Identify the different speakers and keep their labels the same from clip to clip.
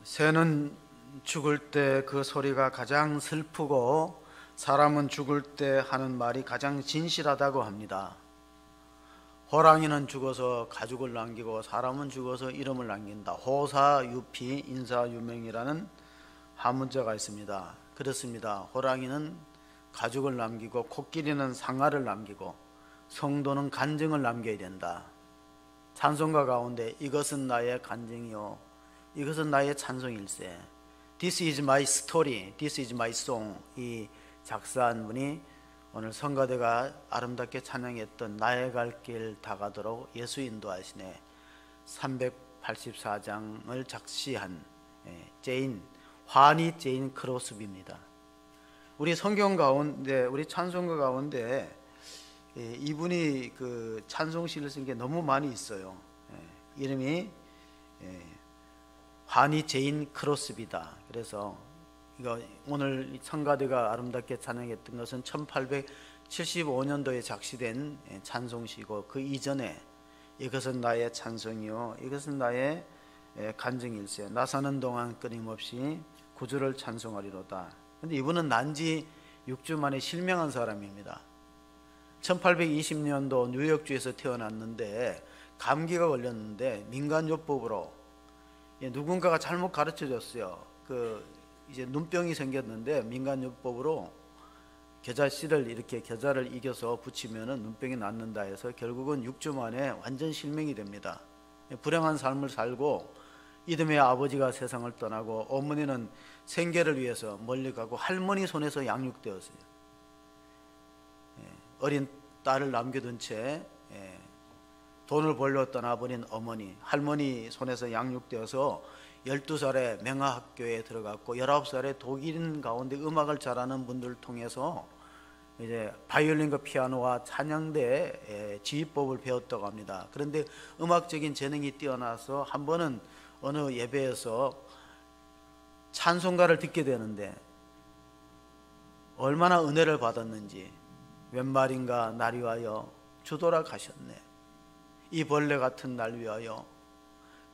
Speaker 1: 새는 죽을 때 그 소리가 가장 슬프고 사람은 죽을 때 하는 말이 가장 진실하다고 합니다. 호랑이는 죽어서 가죽을 남기고 사람은 죽어서 이름을 남긴다. 호사유피 인사유명이라는 한문자가 있습니다. 그렇습니다. 호랑이는 가죽을 남기고 코끼리는 상아를 남기고 성도는 간증을 남겨야 된다. 찬송가 가운데 이것은 나의 간증이요 이것은 나의 찬송일세, This is my story, This is my song. 이 작사한 분이 오늘 성가대가 아름답게 찬양했던 나의 갈 길 다가도록 예수 인도하시네 384장을 작시한 환희 제인 크로스비입니다. 우리 성경 가운데, 우리 찬송가 가운데 이분이 그 찬송시를 쓴 게 너무 많이 있어요. 이름이 환희 제인 크로스비다. 그래서 이거 오늘 성가대가 아름답게 찬양했던 것은 1875년도에 작시된 찬송시고, 그 이전에 이것은 나의 찬송이요 이것은 나의 간증일세, 나 사는 동안 끊임없이 구주를 찬송하리로다. 근데 이분은 난지 6주 만에 실명한 사람입니다. 1820년도 뉴욕주에서 태어났는데 감기가 걸렸는데 민간요법으로 누군가가 잘못 가르쳐 줬어요. 이제 눈병이 생겼는데 민간요법으로 겨자씨를 이렇게 겨자를 이겨서 붙이면은 눈병이 낫는다 해서 결국은 6주 만에 완전 실명이 됩니다. 불행한 삶을 살고 이듬해 아버지가 세상을 떠나고 어머니는 생계를 위해서 멀리 가고 할머니 손에서 양육되었어요. 어린 딸을 남겨둔 채 돈을 벌러 떠나버린 어머니, 할머니 손에서 양육되어서 12살에 명화학교에 들어갔고 19살에 독일인 가운데 음악을 잘하는 분들을 통해서 이제 바이올린과 피아노와 찬양대 지휘법을 배웠다고 합니다. 그런데 음악적인 재능이 뛰어나서 한 번은 어느 예배에서 찬송가를 듣게 되는데 얼마나 은혜를 받았는지, 웬 말인가 날 위하여 주도록 하셨네, 이 벌레 같은 날 위하여,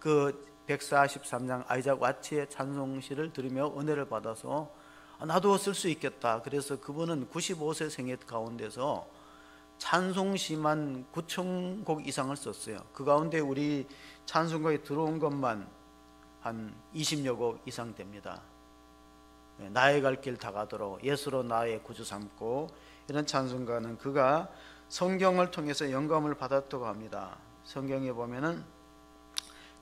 Speaker 1: 그 143장 아이작 와치의 찬송시를 들으며 은혜를 받아서 나도 쓸 수 있겠다. 그래서 그분은 95세 생애 가운데서 찬송시만 9,000곡 이상을 썼어요. 그 가운데 우리 찬송가에 들어온 것만 한 20여 곡 이상 됩니다. 나의 갈 길 다가도록 예수로 나의 구주 삼고, 이런 찬송가는 그가 성경을 통해서 영감을 받았다고 합니다. 성경에 보면은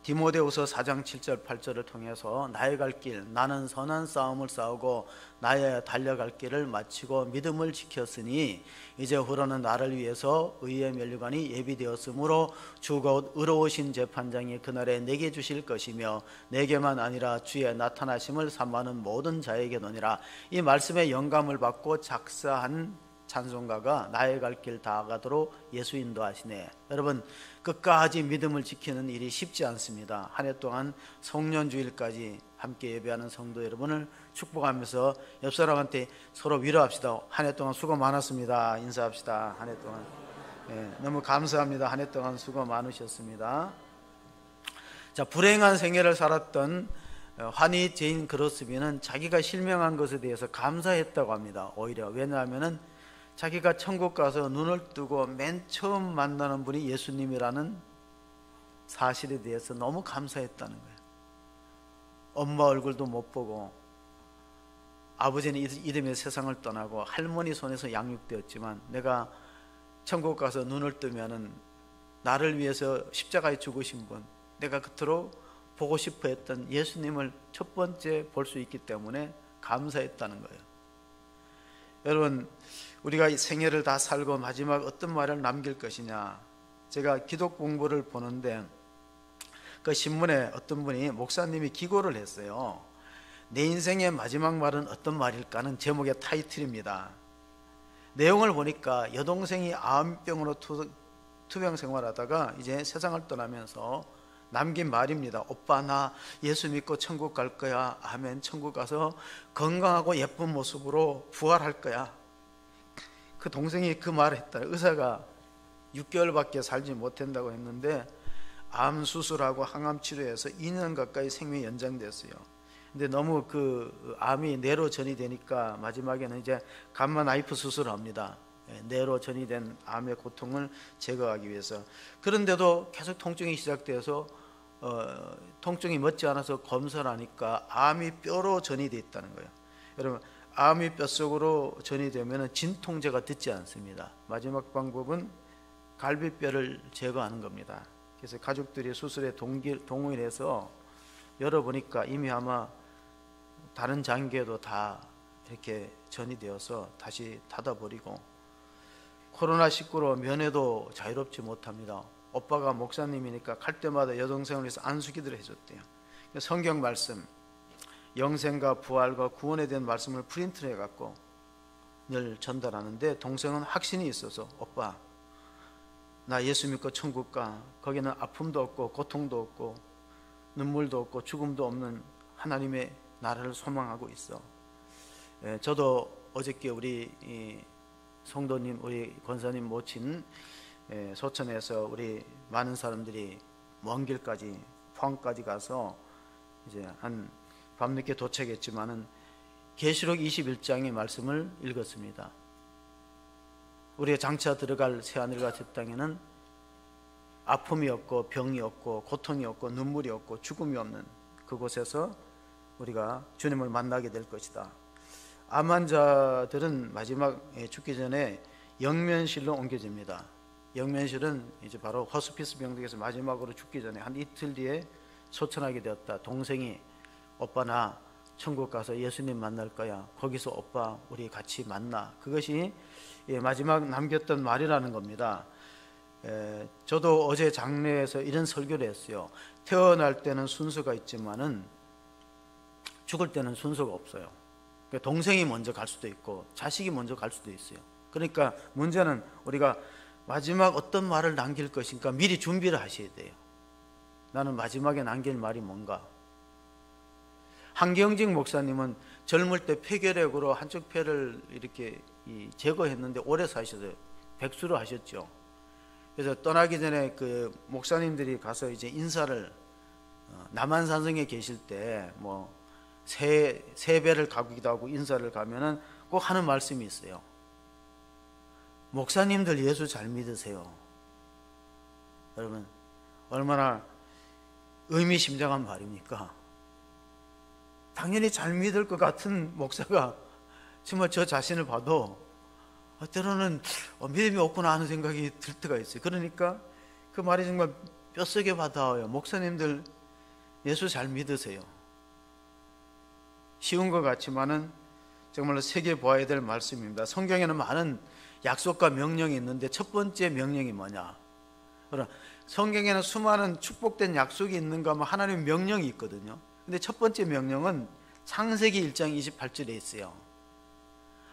Speaker 1: 디모데후서 4장 7절 8절을 통해서 나의 갈 길, 나는 선한 싸움을 싸우고 나의 달려갈 길을 마치고 믿음을 지켰으니 이제후로는 나를 위해서 의의 면류관이 예비되었으므로 주가 곧 의로우신 재판장이 그날에 내게 주실 것이며 내게만 아니라 주의 나타나심을 사모하는 모든 자에게노니라. 이 말씀에 영감을 받고 작사한 찬송가가 나의 갈 길 다가도록 예수 인도하시네. 여러분, 끝까지 믿음을 지키는 일이 쉽지 않습니다. 한 해 동안 성년주일까지 함께 예배하는 성도 여러분을 축복하면서 옆 사람한테 서로 위로합시다. 한 해 동안 수고 많았습니다. 인사합시다. 한 해 동안 너무 감사합니다. 한 해 동안 수고 많으셨습니다. 자, 불행한 생애를 살았던 환희 제인 크로스비는 자기가 실명한 것에 대해서 감사했다고 합니다. 오히려 왜냐하면은 자기가 천국 가서 눈을 뜨고 맨 처음 만나는 분이 예수님이라는 사실에 대해서 너무 감사했다는 거예요. 엄마 얼굴도 못 보고 아버지는 이듬해 세상을 떠나고 할머니 손에서 양육되었지만 내가 천국 가서 눈을 뜨면은 나를 위해서 십자가에 죽으신 분, 내가 그토록 보고 싶어 했던 예수님을 첫 번째 볼 수 있기 때문에 감사했다는 거예요. 여러분, 우리가 이 생애를 다 살고 마지막 어떤 말을 남길 것이냐, 제가 기독 공부를 보는데 그 신문에 어떤 분이, 목사님이 기고를 했어요. 내 인생의 마지막 말은 어떤 말일까는 제목의 타이틀입니다. 내용을 보니까 여동생이 암병으로 투병 생활하다가 이제 세상을 떠나면서 남긴 말입니다. 오빠, 나 예수 믿고 천국 갈 거야. 아멘. 천국 가서 건강하고 예쁜 모습으로 부활할 거야. 그 동생이 그 말을 했다. 의사가 6개월밖에 살지 못한다고 했는데 암 수술하고 항암 치료해서 2년 가까이 생명이 연장됐어요. 근데 너무 그 암이 뇌로 전이 되니까 마지막에는 이제 감마 나이프 수술을 합니다. 뇌로 전이 된 암의 고통을 제거하기 위해서. 그런데도 계속 통증이 시작돼서 통증이 멎지 않아서 검사를 하니까 암이 뼈로 전이 되어 있다는 거예요. 여러분, 암이 뼛속으로 전이 되면 진통제가 듣지 않습니다. 마지막 방법은 갈비뼈를 제거하는 겁니다. 그래서 가족들이 수술에 동의해서 열어보니까 이미 아마 다른 장기에도 다 이렇게 전이 되어서 다시 닫아버리고, 코로나19로 면회도 자유롭지 못합니다. 오빠가 목사님이니까 갈 때마다 여동생을 위해서 안수기도를 해줬대요. 성경 말씀, 영생과 부활과 구원에 대한 말씀을 프린트를 해갖고 늘 전달하는데, 동생은 확신이 있어서 오빠 나 예수 믿고 천국 가. 거기는 아픔도 없고 고통도 없고 눈물도 없고 죽음도 없는 하나님의 나라를 소망하고 있어. 저도 어저께 우리 성도님, 우리 권사님 모친 소천에서 우리 많은 사람들이 먼 길까지 포항까지 가서 이제 한 밤늦게 도착했지만은 계시록 21장의 말씀을 읽었습니다. 우리가 장차 들어갈 새하늘과 새 땅에는 아픔이 없고 병이 없고 고통이 없고 눈물이 없고 죽음이 없는 그곳에서 우리가 주님을 만나게 될 것이다. 암 환자들은 마지막 죽기 전에 영면실로 옮겨집니다. 영면실은 이제 바로 호스피스 병동에서 마지막으로 죽기 전에 한 이틀 뒤에 소천하게 되었다. 동생이 오빠 나 천국 가서 예수님 만날 거야. 거기서 오빠 우리 같이 만나. 그것이 마지막 남겼던 말이라는 겁니다. 저도 어제 장례에서 이런 설교를 했어요. 태어날 때는 순서가 있지만은 죽을 때는 순서가 없어요. 동생이 먼저 갈 수도 있고 자식이 먼저 갈 수도 있어요. 그러니까 문제는 우리가 마지막 어떤 말을 남길 것인가 미리 준비를 하셔야 돼요. 나는 마지막에 남길 말이 뭔가. 한경직 목사님은 젊을 때 폐결핵으로 한쪽 폐를 이렇게 제거했는데 오래 사셨어요. 백수로 하셨죠. 그래서 떠나기 전에 그 목사님들이 가서 이제 인사를, 남한산성에 계실 때 뭐 세배를 가기도 하고 인사를 가면은 꼭 하는 말씀이 있어요. 목사님들 예수 잘 믿으세요. 여러분, 얼마나 의미심장한 말입니까? 당연히 잘 믿을 것 같은 목사가 정말 저 자신을 봐도 때로는 믿음이 없구나 하는 생각이 들 때가 있어요. 그러니까 그 말이 정말 뼛속에 와닿아요. 목사님들 예수 잘 믿으세요. 쉬운 것 같지만은 정말로 새겨보아야 될 말씀입니다. 성경에는 많은 약속과 명령이 있는데 첫 번째 명령이 뭐냐? 그럼 성경에는 수많은 축복된 약속이 있는가 하면 하나님의 명령이 있거든요. 근데 첫 번째 명령은 창세기 1장 28절에 있어요.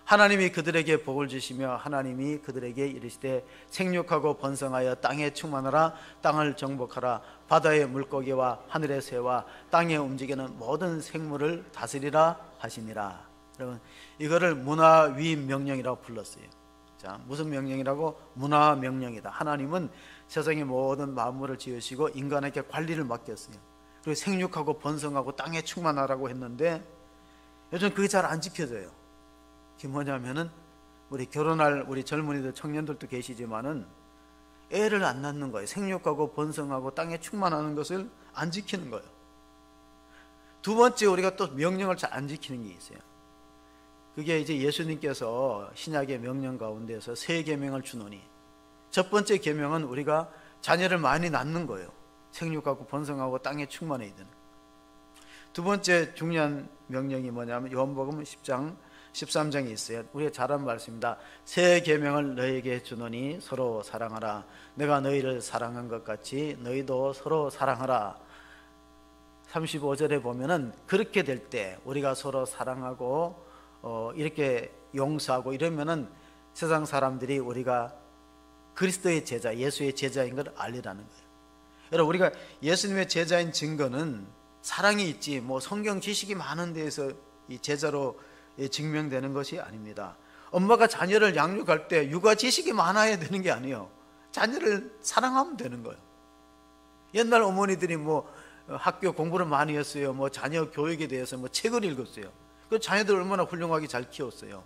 Speaker 1: 하나님이 그들에게 복을 주시며 하나님이 그들에게 이르시되 생육하고 번성하여 땅에 충만하라. 땅을 정복하라. 바다의 물고기와 하늘의 새와 땅에 움직이는 모든 생물을 다스리라 하시니라. 여러분, 이거를 문화위 명령이라고 불렀어요. 자, 무슨 명령이라고? 문화 명령이다. 하나님은 세상의 모든 만물을 지으시고 인간에게 관리를 맡겼어요. 그리고 생육하고 번성하고 땅에 충만하라고 했는데 요즘 그게 잘 안 지켜져요. 그게 뭐냐면은 우리 결혼할 우리 젊은이들 청년들도 계시지만은 애를 안 낳는 거예요. 생육하고 번성하고 땅에 충만하는 것을 안 지키는 거예요. 두 번째, 우리가 또 명령을 잘 안 지키는 게 있어요. 그게 이제 예수님께서 신약의 명령 가운데서 세 계명을 주노니, 첫 번째 계명은 우리가 자녀를 많이 낳는 거예요. 생육하고 번성하고 땅에 충만해야 되는. 두 번째 중요한 명령이 뭐냐면 요한복음 10장 13장에 있어요. 우리가 잘 아는 말씀입니다. 새 계명을 너희에게 주노니 서로 사랑하라. 내가 너희를 사랑한 것 같이 너희도 서로 사랑하라. 35절에 보면은 그렇게 될 때 우리가 서로 사랑하고 이렇게 용서하고 이러면은 세상 사람들이 우리가 그리스도의 제자, 예수의 제자인 걸 알리라는 거예요. 여러분, 우리가 예수님의 제자인 증거는 사랑이 있지 뭐 성경 지식이 많은 데에서 이 제자로 증명되는 것이 아닙니다. 엄마가 자녀를 양육할 때 육아 지식이 많아야 되는 게 아니에요. 자녀를 사랑하면 되는 거예요. 옛날 어머니들이 뭐 학교 공부를 많이 했어요. 뭐 자녀 교육에 대해서 뭐 책을 읽었어요. 그 자녀들 얼마나 훌륭하게 잘 키웠어요.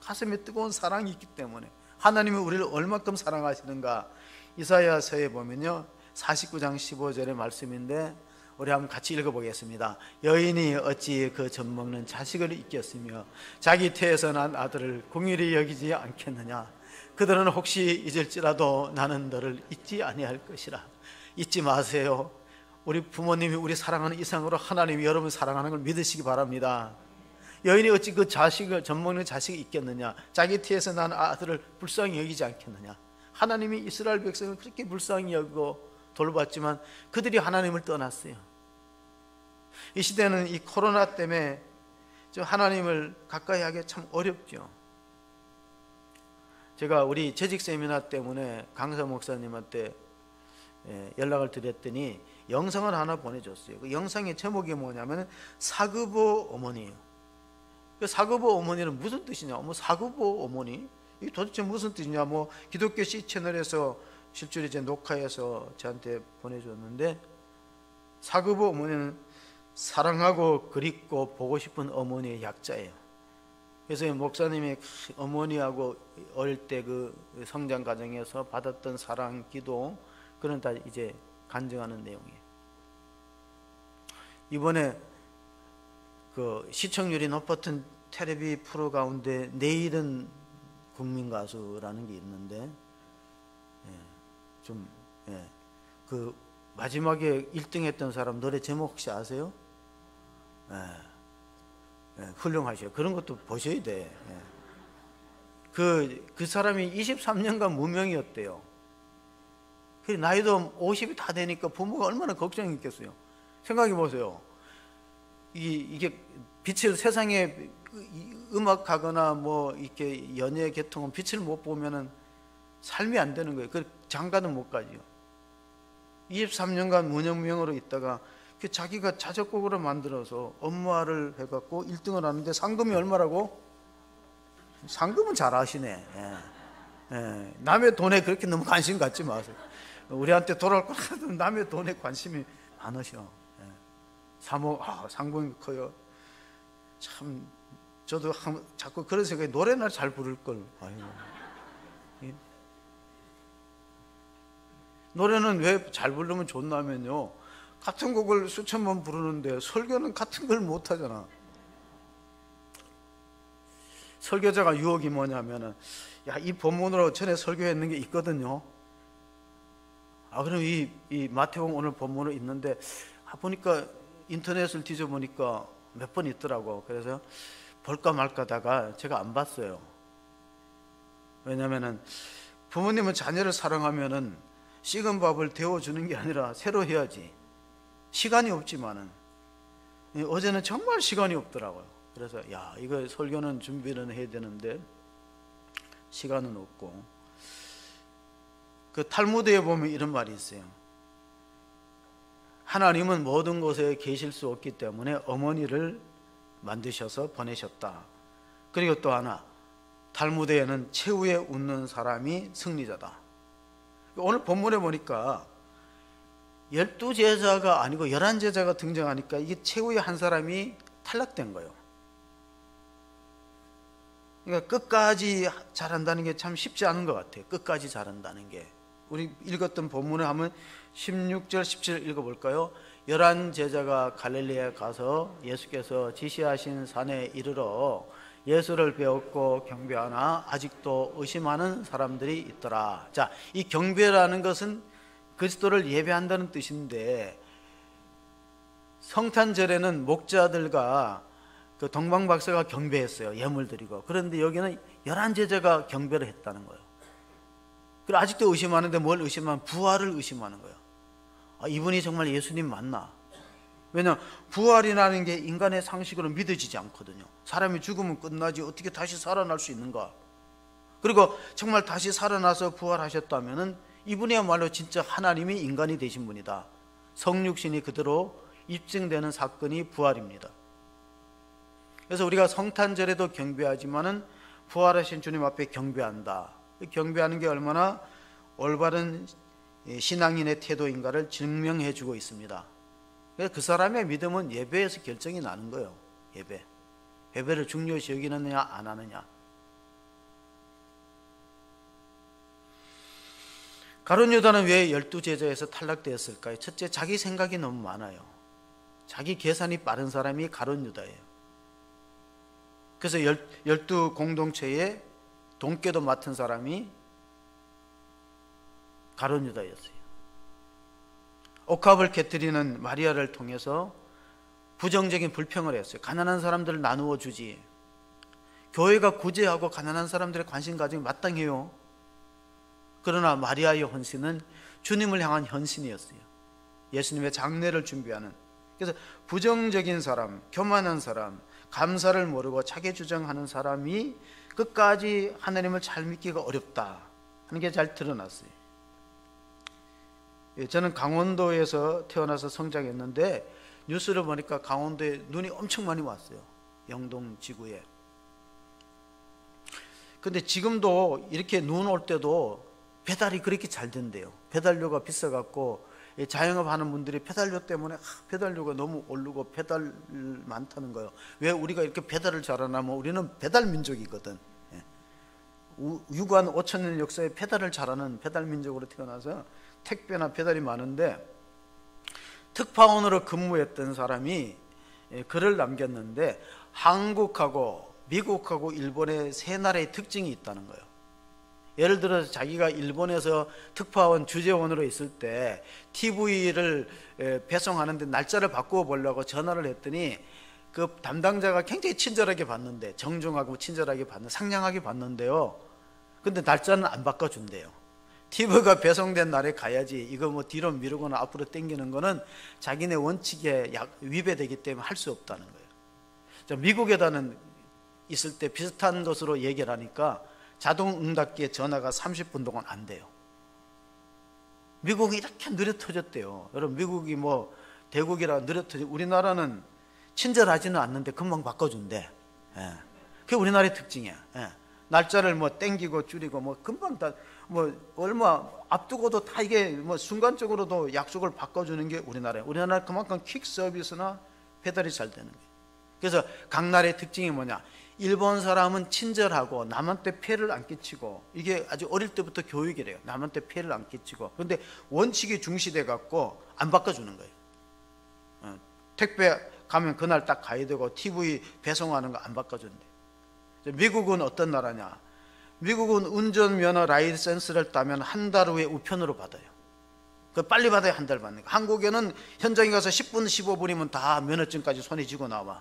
Speaker 1: 가슴에 뜨거운 사랑이 있기 때문에. 하나님이 우리를 얼마큼 사랑하시는가. 이사야서에 보면요 49장 15절의 말씀인데 우리 한번 같이 읽어보겠습니다. 여인이 어찌 그 젖먹는 자식을 잊겠으며 자기 태에서 난 아들을 긍휼히 여기지 않겠느냐. 그들은 혹시 잊을지라도 나는 너를 잊지 아니할 것이라. 잊지 마세요. 우리 부모님이 우리 사랑하는 이상으로 하나님이 여러분 사랑하는 걸 믿으시기 바랍니다. 여인이 어찌 그 자식을 젖먹는 자식이 있겠느냐. 자기 태에서 난 아들을 불쌍히 여기지 않겠느냐. 하나님이 이스라엘 백성을 그렇게 불쌍히 여기고 돌봤지만 그들이 하나님을 떠났어요. 이 시대는 이 코로나 때문에 하나님을 가까이 하기 참 어렵죠. 제가 우리 재직 세미나 때문에 강사 목사님한테 연락을 드렸더니 영상을 하나 보내줬어요. 그 영상의 제목이 뭐냐면 사급오 어머니예요. 그 사급오 어머니는 무슨 뜻이냐? 뭐 사급오 어머니? 이게 도대체 무슨 뜻이냐? 뭐 기독교 C 채널에서 실제로 이제 녹화해서 저한테 보내줬는데 사급오 어머니는 사랑하고 그립고 보고 싶은 어머니의 약자예요. 그래서 목사님이 어머니하고 어릴 때 그 성장 과정에서 받았던 사랑, 기도 그런 다 이제 간증하는 내용이에요. 이번에 그 시청률이 높았던 텔레비 프로 가운데 내일은 국민가수라는 게 있는데 그 마지막에 1등 했던 사람 노래 제목 혹시 아세요? 훌륭하셔요. 그런 것도 보셔야 돼. 그 사람이 23년간 무명이었대요. 나이도 50이 다 되니까 부모가 얼마나 걱정이 있겠어요. 생각해 보세요. 이게 빛을 세상에 음악하거나 뭐 이렇게 연예 계통은 빛을 못 보면은 삶이 안 되는 거예요. 그 장가는 못 가지요. 23년간 무명으로 있다가 자기가 자작곡으로 만들어서 엄마를 해갖고 1등을 하는데 상금이 얼마라고? 상금은 잘 아시네. 남의 돈에 그렇게 너무 관심 갖지 마세요. 우리한테 돌아올 거 같은 남의 돈에 관심이 많으셔. 상금이 커요. 참 저도 자꾸 그런 생각에 노래나 잘 부를 걸. 노래는 왜 잘 부르면 좋냐면요, 같은 곡을 수천 번 부르는데 설교는 같은 걸 못 하잖아. 설교자가 유혹이 뭐냐면은, 이 본문으로 전에 설교했는 게 있거든요. 그럼 이 마태복음 오늘 본문으로 있는데, 보니까 인터넷을 뒤져보니까 몇 번 있더라고. 그래서 볼까 말까다가 제가 안 봤어요. 왜냐면은 부모님은 자녀를 사랑하면은 식은 밥을 데워주는 게 아니라 새로 해야지. 시간이 없지만은 어제는 정말 시간이 없더라고요. 그래서 이거 설교는 준비는 해야 되는데 시간은 없고. 그 탈무드에 보면 이런 말이 있어요. 하나님은 모든 곳에 계실 수 없기 때문에 어머니를 만드셔서 보내셨다. 그리고 또 하나, 탈무드에는 최후에 웃는 사람이 승리자다. 오늘 본문에 보니까 12제자가 아니고 11제자가 등장하니까 이게 최후의 한 사람이 탈락된 거예요. 그러니까 끝까지 잘한다는 게 참 쉽지 않은 것 같아요. 끝까지 잘한다는 게. 우리 읽었던 본문에 하면 16절 17절 읽어볼까요? 11제자가 갈릴리에 가서 예수께서 지시하신 산에 이르러 예수를 배웠고 경배하나 아직도 의심하는 사람들이 있더라. 자, 이 경배라는 것은 그리스도를 예배한다는 뜻인데, 성탄절에는 목자들과 그 동방박사가 경배했어요. 예물 드리고. 그런데 여기는 11제자가 경배를 했다는 거예요. 그리고 아직도 의심하는데 뭘 의심하면 부활을 의심하는 거예요. 이분이 정말 예수님 맞나? 왜냐하면 부활이라는 게 인간의 상식으로 믿어지지 않거든요. 사람이 죽으면 끝나지 어떻게 다시 살아날 수 있는가? 그리고 정말 다시 살아나서 부활하셨다면 이분이야말로 진짜 하나님이 인간이 되신 분이다. 성육신이 그대로 입증되는 사건이 부활입니다. 그래서 우리가 성탄절에도 경배하지만은 부활하신 주님 앞에 경배한다. 경배하는 게 얼마나 올바른 신앙인의 태도인가를 증명해 주고 있습니다. 그래서 그 사람의 믿음은 예배에서 결정이 나는 거예요. 예배를 중요시 여기느냐 안 하느냐. 가룟 유다는 왜 12제자에서 탈락되었을까요? 첫째, 자기 생각이 너무 많아요. 자기 계산이 빠른 사람이 가룟 유다예요. 그래서 12 공동체의 동교도 맡은 사람이 가룟 유다였어요. 옥합을 깨뜨리는 마리아를 통해서 부정적인 불평을 했어요. 가난한 사람들을 나누어 주지. 교회가 구제하고 가난한 사람들의 관심 가지면 마땅해요. 그러나 마리아의 헌신은 주님을 향한 헌신이었어요. 예수님의 장례를 준비하는. 그래서 부정적인 사람, 교만한 사람, 감사를 모르고 자기 주장하는 사람이 끝까지 하나님을 잘 믿기가 어렵다 하는 게 잘 드러났어요. 저는 강원도에서 태어나서 성장했는데 뉴스를 보니까 강원도에 눈이 엄청 많이 왔어요. 영동 지구에. 근데 지금도 이렇게 눈 올 때도 배달이 그렇게 잘 된대요. 배달료가 비싸갖고 자영업 하는 분들이 배달료 때문에 배달료가 너무 오르고 배달 많다는 거예요. 왜 우리가 이렇게 배달을 잘하냐면 우리는 배달 민족이거든. 유관 5,000년 역사에 배달을 잘하는 배달 민족으로 태어나서 택배나 배달이 많은데, 특파원으로 근무했던 사람이 글을 남겼는데 한국하고 미국하고 일본의 세 나라의 특징이 있다는 거예요. 예를 들어서 자기가 일본에서 특파원 주재원으로 있을 때 TV를 배송하는데 날짜를 바꾸어 보려고 전화를 했더니 그 담당자가 굉장히 친절하게 받는데, 정중하고 친절하게 상냥하게 받는데요, 근데 날짜는 안 바꿔준대요. TV가 배송된 날에 가야지, 이거 뭐 뒤로 미루거나 앞으로 당기는 거는 자기네 원칙에 위배되기 때문에 할 수 없다는 거예요. 미국에다는 있을 때 비슷한 것으로 얘기를 하니까 자동 응답기에 전화가 30분 동안 안 돼요. 미국이 이렇게 느려 터졌대요. 여러분, 미국이 뭐 대국이라 느려 터져. 우리나라는 친절하지는 않는데 금방 바꿔준대. 예. 그게 우리나라의 특징이야. 예. 날짜를 뭐 땡기고 줄이고 뭐 금방 다 뭐 얼마 앞두고도 다 이게 뭐 순간적으로도 약속을 바꿔주는 게 우리나라예요. 우리나라는 그만큼 퀵 서비스나 배달이 잘 되는 거예요. 그래서 각 나라의 특징이 뭐냐? 일본 사람은 친절하고 남한테 폐를 안 끼치고, 이게 아주 어릴 때부터 교육이래요. 남한테 폐를 안 끼치고. 그런데 원칙이 중시돼 갖고 안 바꿔주는 거예요. 택배 가면 그날 딱 가야 되고 TV 배송하는 거 안 바꿔준대. 미국은 어떤 나라냐? 미국은 운전면허 라이센스를 따면 한 달 후에 우편으로 받아요. 그 빨리 받아야 한 달 받는 거. 한국에는 현장에 가서 10분 15분이면 다 면허증까지 손에 쥐고 나와.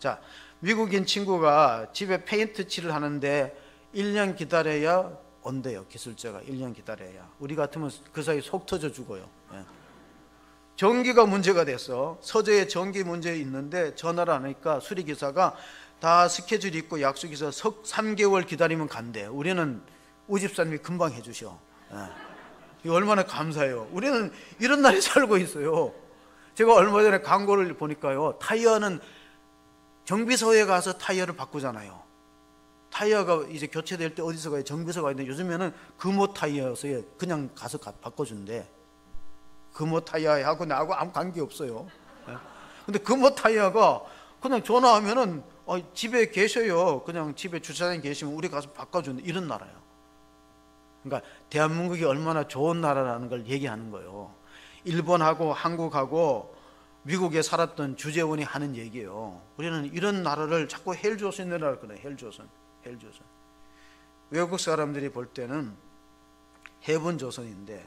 Speaker 1: 자, 미국인 친구가 집에 페인트 칠을 하는데 1년 기다려야 온대요. 기술자가 1년 기다려야. 우리 같으면 그 사이 속 터져 죽어요. 전기가 문제가 돼서 서재에 전기 문제 있는데 전화를 안 하니까 수리기사가 다 스케줄이 있고 약속이 있어 3개월 기다리면 간대. 우리는 우집사님이 금방 해주셔. 이거 얼마나 감사해요. 우리는 이런 날에 살고 있어요. 제가 얼마 전에 광고를 보니까요, 타이어는 정비소에 가서 타이어를 바꾸잖아요. 타이어가 이제 교체될 때 어디서 가요? 정비소가 있는데 요즘에는 금호 타이어여서 그냥 가서 바꿔준대. 금호 타이어하고 나하고 아무 관계 없어요. 근데 금호 타이어가 그냥 전화하면은 집에 계셔요. 그냥 집에 주차장에 계시면 우리 가서 바꿔주는 이런 나라예요. 그러니까 대한민국이 얼마나 좋은 나라라는 걸 얘기하는 거예요. 일본하고 한국하고 미국에 살았던 주재원이 하는 얘기예요. 우리는 이런 나라를 자꾸 헬조선이라고 그래요. 헬조선. 외국 사람들이 볼 때는 해븐조선인데,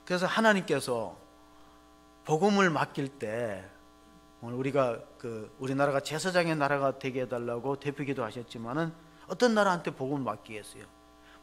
Speaker 1: 그래서 하나님께서 복음을 맡길 때, 오늘 우리가 우리나라가 제사장의 나라가 되게 해달라고 대표기도 하셨지만은 어떤 나라한테 복음을 맡기겠어요?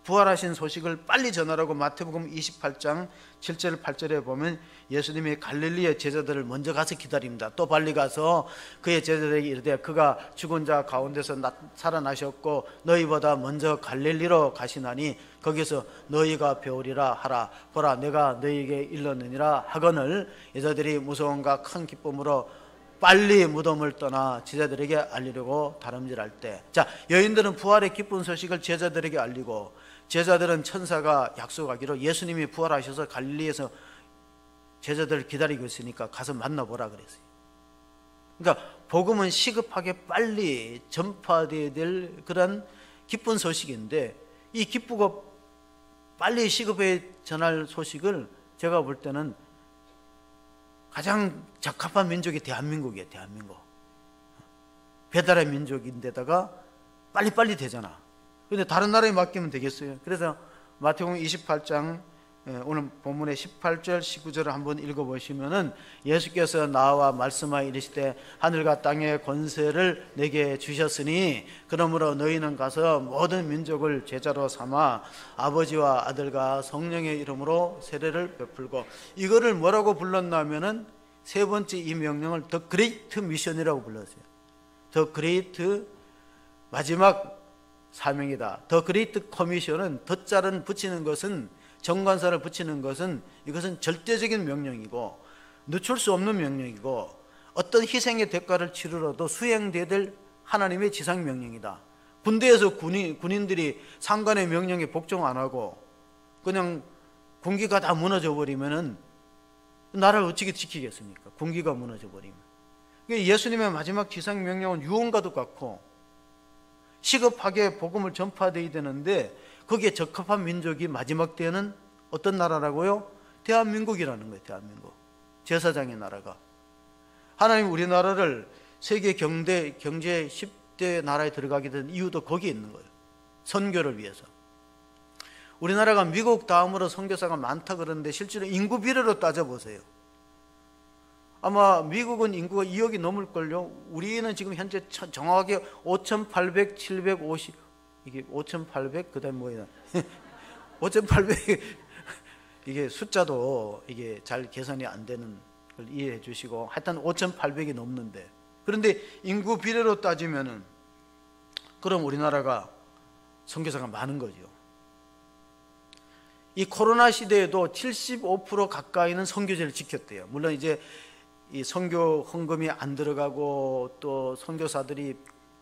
Speaker 1: 부활하신 소식을 빨리 전하라고 마태복음 28장 7절 8절에 보면 예수님이 갈릴리의 제자들을 먼저 가서 기다립니다. 또 빨리 가서 그의 제자들에게 이르되 그가 죽은 자 가운데서 살아나셨고 너희보다 먼저 갈릴리로 가시나니 거기서 너희가 배우리라 하라. 보라, 내가 너희에게 일렀느니라 하거늘 여자들이 무서움과 큰 기쁨으로 빨리 무덤을 떠나 제자들에게 알리려고 다름질할 때, 자, 여인들은 부활의 기쁜 소식을 제자들에게 알리고, 제자들은 천사가 약속하기로 예수님이 부활하셔서 갈릴리에서 제자들 기다리고 있으니까 가서 만나보라 그랬어요. 그러니까 복음은 시급하게 빨리 전파되어야 될 그런 기쁜 소식인데, 이 기쁘고 빨리 시급에 전할 소식을 제가 볼 때는 가장 적합한 민족이 대한민국이에요. 대한민국. 배달의 민족인데다가 빨리빨리 되잖아. 그런데 다른 나라에 맡기면 되겠어요? 그래서 마태복음 28장 오늘 본문의 18절 19절을 한번 읽어보시면은 예수께서 나와 말씀하여 이르시되 하늘과 땅의 권세를 내게 주셨으니 그러므로 너희는 가서 모든 민족을 제자로 삼아 아버지와 아들과 성령의 이름으로 세례를 베풀고, 이거를 뭐라고 불렀냐면은 세 번째 이 명령을 더 그레이트 미션이라고 불렀어요. 더 그레이트 마지막 사명이다. 더 그레이트 커미션은 덧자를 붙이는 것은, 정관사를 붙이는 것은, 이것은 절대적인 명령이고 늦출 수 없는 명령이고 어떤 희생의 대가를 치르러도 수행되어야 될 하나님의 지상 명령이다. 군대에서 군인들이 상관의 명령에 복종 안 하고 그냥 군기가 다 무너져 버리면은 나라를 어떻게 지키겠습니까? 군기가 무너져 버리면. 예수님의 마지막 지상 명령은 유언과도 같고 시급하게 복음을 전파되어야 되는데, 거기에 적합한 민족이 마지막 때는 어떤 나라라고요? 대한민국이라는 거예요. 대한민국. 제사장의 나라가. 하나님 우리나라를 세계 경제 10대 나라에 들어가게 된 이유도 거기에 있는 거예요. 선교를 위해서. 우리나라가 미국 다음으로 선교사가 많다 그러는데 실제로 인구 비례로 따져보세요. 아마 미국은 인구가 2억이 넘을걸요. 우리는 지금 현재 정확하게 5,800, 750, 이게 5,800, 그 다음에 뭐야 5,800 이게 숫자도 이게 잘 계산이 안 되는 걸 이해해 주시고, 하여튼 5,800이 넘는데, 그런데 인구 비례로 따지면은 그럼 우리나라가 선교사가 많은 거죠. 이 코로나 시대에도 75% 가까이는 선교제를 지켰대요. 물론 이제 이 선교 헌금이 안 들어가고 또 선교사들이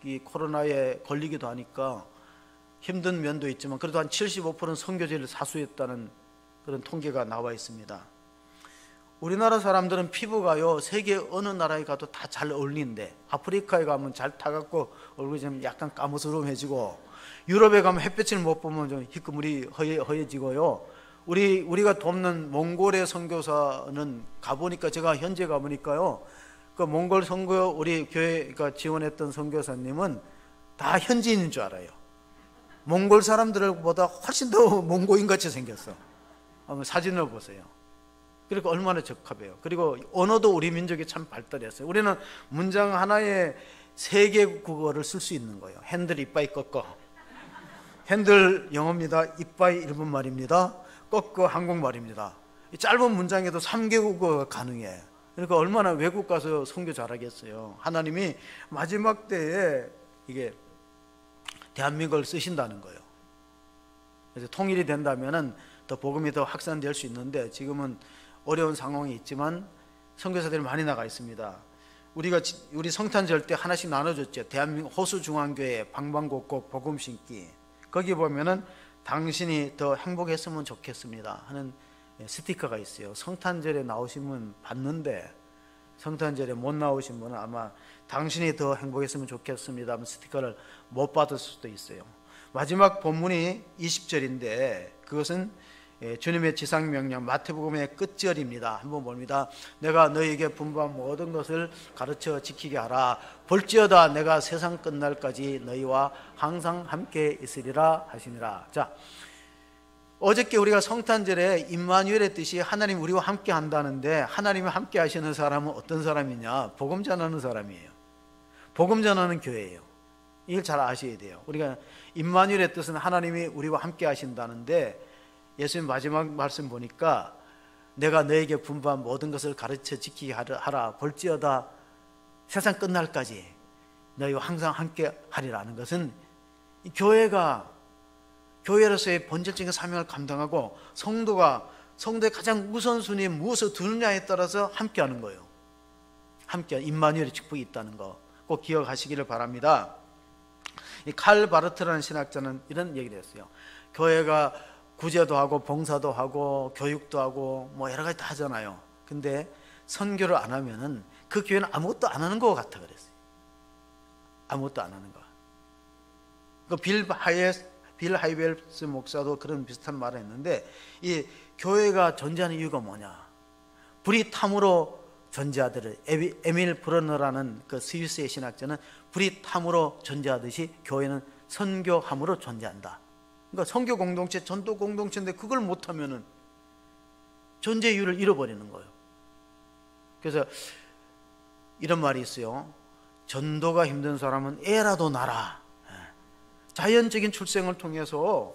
Speaker 1: 이 코로나에 걸리기도 하니까 힘든 면도 있지만 그래도 한 75%는 선교제를 사수했다는 그런 통계가 나와 있습니다. 우리나라 사람들은 피부가요 세계 어느 나라에 가도 다 잘 어울리는데, 아프리카에 가면 잘 타갖고 얼굴이 좀 약간 까무스름해지고, 유럽에 가면 햇볕을 못 보면 좀 희끄물이 허해지고요. 우리가 돕는 몽골의 선교사는 가보니까, 제가 현재 가보니까요, 그 몽골 선교 우리 교회가 지원했던 선교사님은 다 현지인인 줄 알아요. 몽골 사람들보다 훨씬 더 몽고인 같이 생겼어. 한번 사진을 보세요. 그리고 얼마나 적합해요. 그리고 언어도 우리 민족이 참 발달했어요. 우리는 문장 하나에 3개 국어를 쓸 수 있는 거예요. 핸들 이빠이 꺾어. 핸들 영어입니다. 이빠이 일본 말입니다. 꺾어 한국말입니다. 짧은 문장에도 3개 국어가 가능해. 그러니까 얼마나 외국 가서 선교 잘하겠어요. 하나님이 마지막 때에 이게 대한민국을 쓰신다는 거예요. 그래서 통일이 된다면은 더 복음이 더 확산될 수 있는데, 지금은 어려운 상황이 있지만 선교사들이 많이 나가 있습니다. 우리 성탄절 때 하나씩 나눠줬죠. 대한민국 호수중앙교회 방방곡곡 복음 신기. 거기 보면은 당신이 더 행복했으면 좋겠습니다 하는 스티커가 있어요. 성탄절에 나오신 분 봤는데 성탄절에 못 나오신 분은 아마 당신이 더 행복했으면 좋겠습니다 하는 스티커를 못 받을 수도 있어요. 마지막 본문이 20절인데 그것은 주님의 지상명령 마태복음의 끝절입니다. 한번 봅니다. 내가 너희에게 분부한 모든 것을 가르쳐 지키게 하라. 볼지어다 내가 세상 끝날까지 너희와 항상 함께 있으리라 하시니라. 자, 어저께 우리가 성탄절에 임마누엘의 뜻이 하나님 우리와 함께 한다는데, 하나님이 함께 하시는 사람은 어떤 사람이냐? 복음 전하는 사람이에요. 복음 전하는 교회예요. 이걸 잘 아셔야 돼요. 우리가 임마누엘의 뜻은 하나님이 우리와 함께 하신다는데, 예수님 마지막 말씀 보니까 내가 너에게 분부한 모든 것을 가르쳐 지키게 하라. 볼지어다 세상 끝날까지 너희와 항상 함께 하리라는 것은 이 교회로서의 본질적인 사명을 감당하고 성도의 가장 우선순위에 무엇을 두느냐에 따라서 함께하는 거예요. 함께 임마누엘의 축복이 있다는 거 꼭 기억하시기를 바랍니다. 이 칼 바르트라는 신학자는 이런 얘기를 했어요. 교회가 구제도 하고 봉사도 하고 교육도 하고 뭐 여러 가지 다 하잖아요. 근데 선교를 안 하면은 그 교회는 아무것도 안 하는 것 같아 그랬어요. 아무것도 안 하는 거. 그 빌 하이벨스 목사도 그런 비슷한 말을 했는데, 이 교회가 존재하는 이유가 뭐냐? 브릿함으로 존재하듯이, 에밀 브러너라는 그 스위스의 신학자는 브릿함으로 존재하듯이 교회는 선교함으로 존재한다. 그러니까 선교 공동체, 전도 공동체인데 그걸 못하면은 존재 이유를 잃어버리는 거예요. 그래서 이런 말이 있어요. 전도가 힘든 사람은 애라도 낳아라. 자연적인 출생을 통해서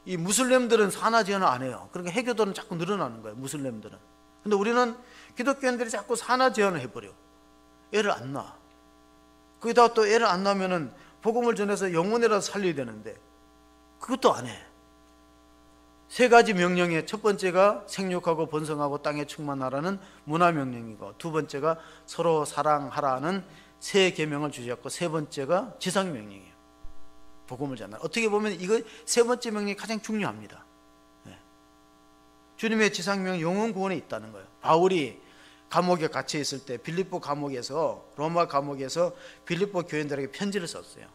Speaker 1: 이 무슬림들은 산하제한을 안 해요. 그러니까 해교도는 자꾸 늘어나는 거예요. 무슬림들은. 근데 우리는 기독교인들이 자꾸 산하제한을 해버려. 애를 안 낳아. 거기다가 또 애를 안 낳으면은 복음을 전해서 영혼이라도 살려야 되는데 그것도 안 해. 세 가지 명령에 첫 번째가 생육하고 번성하고 땅에 충만하라는 문화명령이고, 두 번째가 서로 사랑하라는 세 계명을 주셨고, 세 번째가 지상명령이에요. 복음을 전하라. 어떻게 보면 이거 세 번째 명령이 가장 중요합니다. 주님의 지상명 영혼 구원에 있다는 거예요. 바울이 감옥에 갇혀 있을 때 빌립보 감옥에서, 로마 감옥에서 빌립보 교인들에게 편지를 썼어요.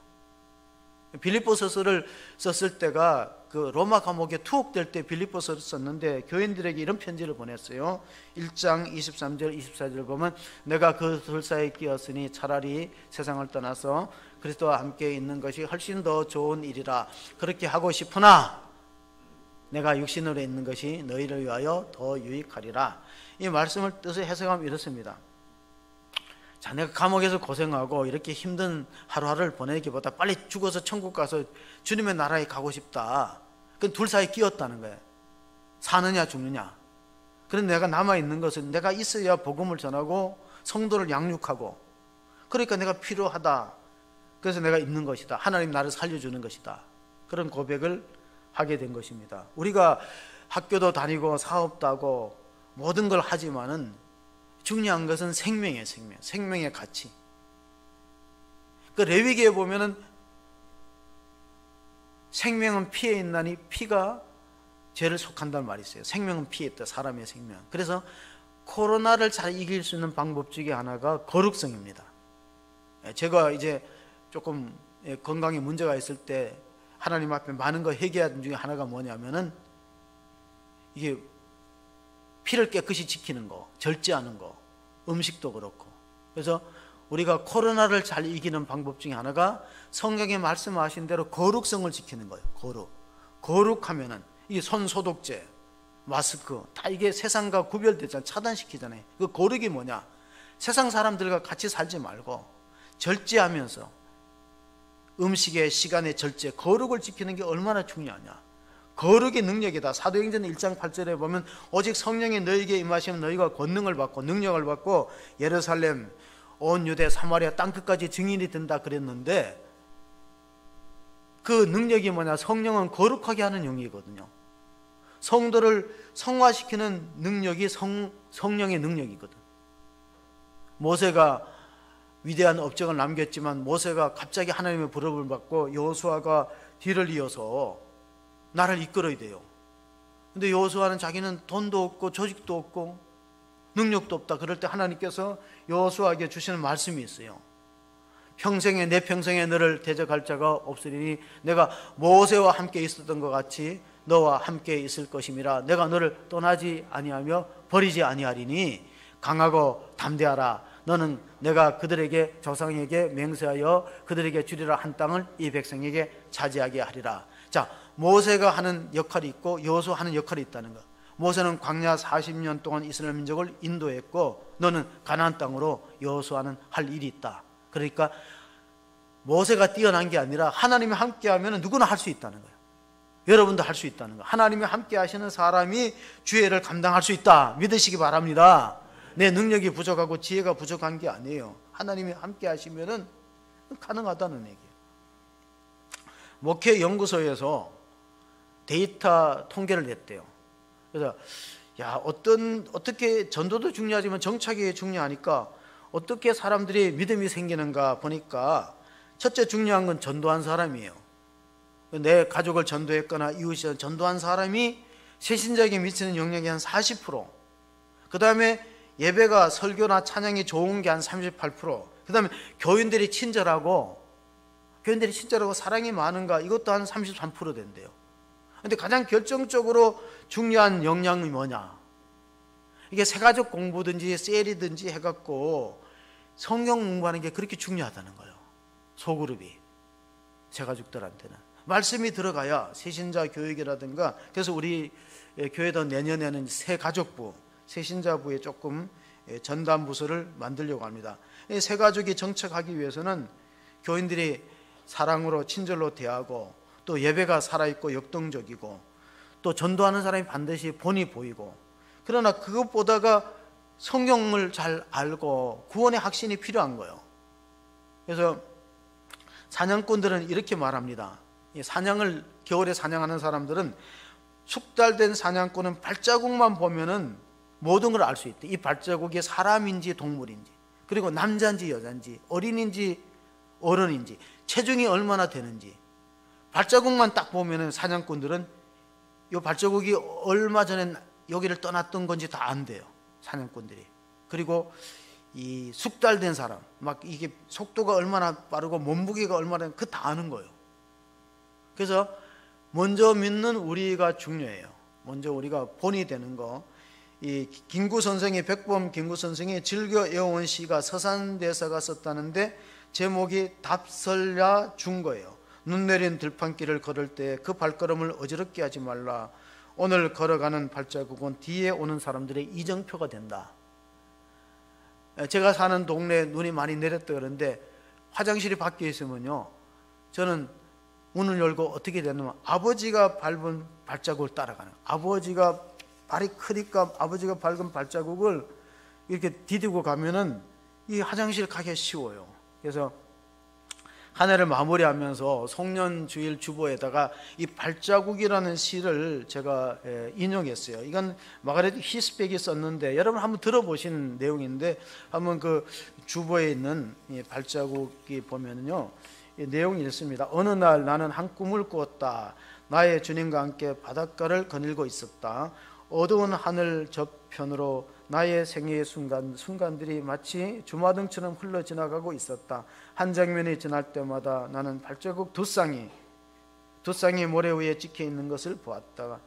Speaker 1: 빌립보서를 썼을 때가 그 로마 감옥에 투옥될 때 빌립보서를 썼는데 교인들에게 이런 편지를 보냈어요. 1장 23절 24절 보면, 내가 그 둘 사이에 끼었으니 차라리 세상을 떠나서 그리스도와 함께 있는 것이 훨씬 더 좋은 일이라. 그렇게 하고 싶으나 내가 육신으로 있는 것이 너희를 위하여 더 유익하리라. 이 말씀을 뜻을 해석하면 이렇습니다. 자, 내가 감옥에서 고생하고 이렇게 힘든 하루하루를 보내기보다 빨리 죽어서 천국 가서 주님의 나라에 가고 싶다. 그건 둘 사이에 끼었다는 거예요. 사느냐 죽느냐. 그런데 내가 남아있는 것은 내가 있어야 복음을 전하고 성도를 양육하고, 그러니까 내가 필요하다. 그래서 내가 있는 것이다. 하나님 나를 살려주는 것이다. 그런 고백을 하게 된 것입니다. 우리가 학교도 다니고 사업도 하고 모든 걸 하지만은 중요한 것은 생명이에요. 생명의 가치. 그 레위기에 보면은 생명은 피에 있나니 피가 죄를 속한다는 말이 있어요. 생명은 피에 있다. 사람의 생명. 그래서 코로나를 잘 이길 수 있는 방법 중에 하나가 거룩성입니다. 제가 이제 조금 건강에 문제가 있을 때 하나님 앞에 많은 거 회개하는 중에 하나가 뭐냐면은 이게 피를 깨끗이 지키는 거, 절제하는 거, 음식도 그렇고. 그래서 우리가 코로나를 잘 이기는 방법 중에 하나가 성경에 말씀하신 대로 거룩성을 지키는 거예요. 거룩하면은 이게 손 소독제, 마스크 다 이게 세상과 구별되잖아요. 차단시키잖아요. 그 거룩이 뭐냐? 세상 사람들과 같이 살지 말고 절제하면서 음식의 시간의 절제, 거룩을 지키는 게 얼마나 중요하냐. 거룩의 능력이다. 사도행전 1장 8절에 보면, 오직 성령이 너희에게 임하시면 너희가 권능을 받고 능력을 받고 예루살렘 온 유대 사마리아 땅끝까지 증인이 된다 그랬는데, 그 능력이 뭐냐? 성령은 거룩하게 하는 영이거든요. 성도를 성화시키는 능력이 성령의 능력이거든. 모세가 위대한 업적을 남겼지만 모세가 갑자기 하나님의 부름을 받고 여호수아가 뒤를 이어서 나를 이끌어야 돼요. 근데 여호수아는 자기는 돈도 없고 조직도 없고 능력도 없다. 그럴 때 하나님께서 여호수아에게 주시는 말씀이 있어요. 내 평생에 너를 대적할 자가 없으리니 내가 모세와 함께 있었던 것 같이 너와 함께 있을 것임이라. 내가 너를 떠나지 아니하며 버리지 아니하리니 강하고 담대하라. 너는 내가 그들에게 조상에게 맹세하여 그들에게 주리라 한 땅을 이 백성에게 차지하게 하리라. 자, 모세가 하는 역할이 있고 여호수아 하는 역할이 있다는 거. 모세는 광야 40년 동안 이스라엘 민족을 인도했고 너는 가나안 땅으로 여호수아는 할 일이 있다. 그러니까 모세가 뛰어난 게 아니라 하나님이 함께하면 누구나 할 수 있다는 거예요. 여러분도 할 수 있다는 거. 하나님이 함께 하시는 사람이 주애를 감당할 수 있다. 믿으시기 바랍니다. 내 능력이 부족하고 지혜가 부족한 게 아니에요. 하나님이 함께 하시면은 가능하다는 얘기예요. 목회 연구소에서 데이터 통계를 냈대요. 그래서 어떻게 전도도 중요하지만 정착이 중요하니까 어떻게 사람들이 믿음이 생기는가 보니까 첫째 중요한 건 전도한 사람이에요. 내 가족을 전도했거나 이웃을 전도한 사람이 새신자에게 미치는 영향이 한 40%. 그 다음에 예배가 설교나 찬양이 좋은 게 한 38%, 그 다음에 교인들이 친절하고 사랑이 많은가, 이것도 한 33% 된대요. 근데 가장 결정적으로 중요한 역량이 뭐냐, 이게 새가족 공부든지 셀이든지 해갖고 성경 공부하는 게 그렇게 중요하다는 거예요. 소그룹이 새가족들한테는 말씀이 들어가야 새신자 교육이라든가. 그래서 우리 교회도 내년에는 새가족부, 새신자부에 조금 전담 부서를 만들려고 합니다. 새가족이 정착하기 위해서는 교인들이 사랑으로 친절로 대하고, 또 예배가 살아있고 역동적이고, 또 전도하는 사람이 반드시 본이 보이고, 그러나 그것보다가 성경을 잘 알고 구원의 확신이 필요한 거예요. 그래서 사냥꾼들은 이렇게 말합니다. 사냥을, 겨울에 사냥하는 사람들은 숙달된 사냥꾼은 발자국만 보면은 모든 걸 알 수 있대. 이 발자국이 사람인지 동물인지, 그리고 남자인지 여자인지, 어린인지 어른인지, 체중이 얼마나 되는지, 발자국만 딱 보면은 사냥꾼들은 이 발자국이 얼마 전에 여기를 떠났던 건지 다 안돼요, 사냥꾼들이. 그리고 이 숙달된 사람, 막 이게 속도가 얼마나 빠르고 몸무게가 얼마나, 그 다 아는 거예요. 그래서 먼저 믿는 우리가 중요해요. 먼저 우리가 본이 되는 거. 이 김구 선생이, 백범 김구 선생이 즐겨 외워온 시가 서산대사가 썼다는데 제목이 답설야 준 거예요. 눈 내린 들판길을 걸을 때 그 발걸음을 어지럽게 하지 말라. 오늘 걸어가는 발자국은 뒤에 오는 사람들의 이정표가 된다. 제가 사는 동네에 눈이 많이 내렸다 그러는데 화장실이 밖에 있으면요, 저는 문을 열고 어떻게 되냐면 아버지가 밟은 발자국을 따라가는, 아버지가 발이 크니까 아버지가 밟은 발자국을 이렇게 디디고 가면은 이 화장실 가기 쉬워요. 그래서 한 해를 마무리하면서 송년주일 주보에다가 이 발자국이라는 시를 제가 인용했어요. 이건 마가렛 히스백이 썼는데 여러분 한번 들어보신 내용인데, 한번 그 주보에 있는 이 발자국이 보면은요, 이 내용이 있습니다. 어느 날 나는 한 꿈을 꾸었다. 나의 주님과 함께 바닷가를 거닐고 있었다. 어두운 하늘 저편으로 나의 생애의 순간들이 마치 주마등처럼 흘러 지나가고 있었다. 한 장면이 지날 때마다 나는 발자국 두 쌍이 모래 위에 찍혀 있는 것을 보았다.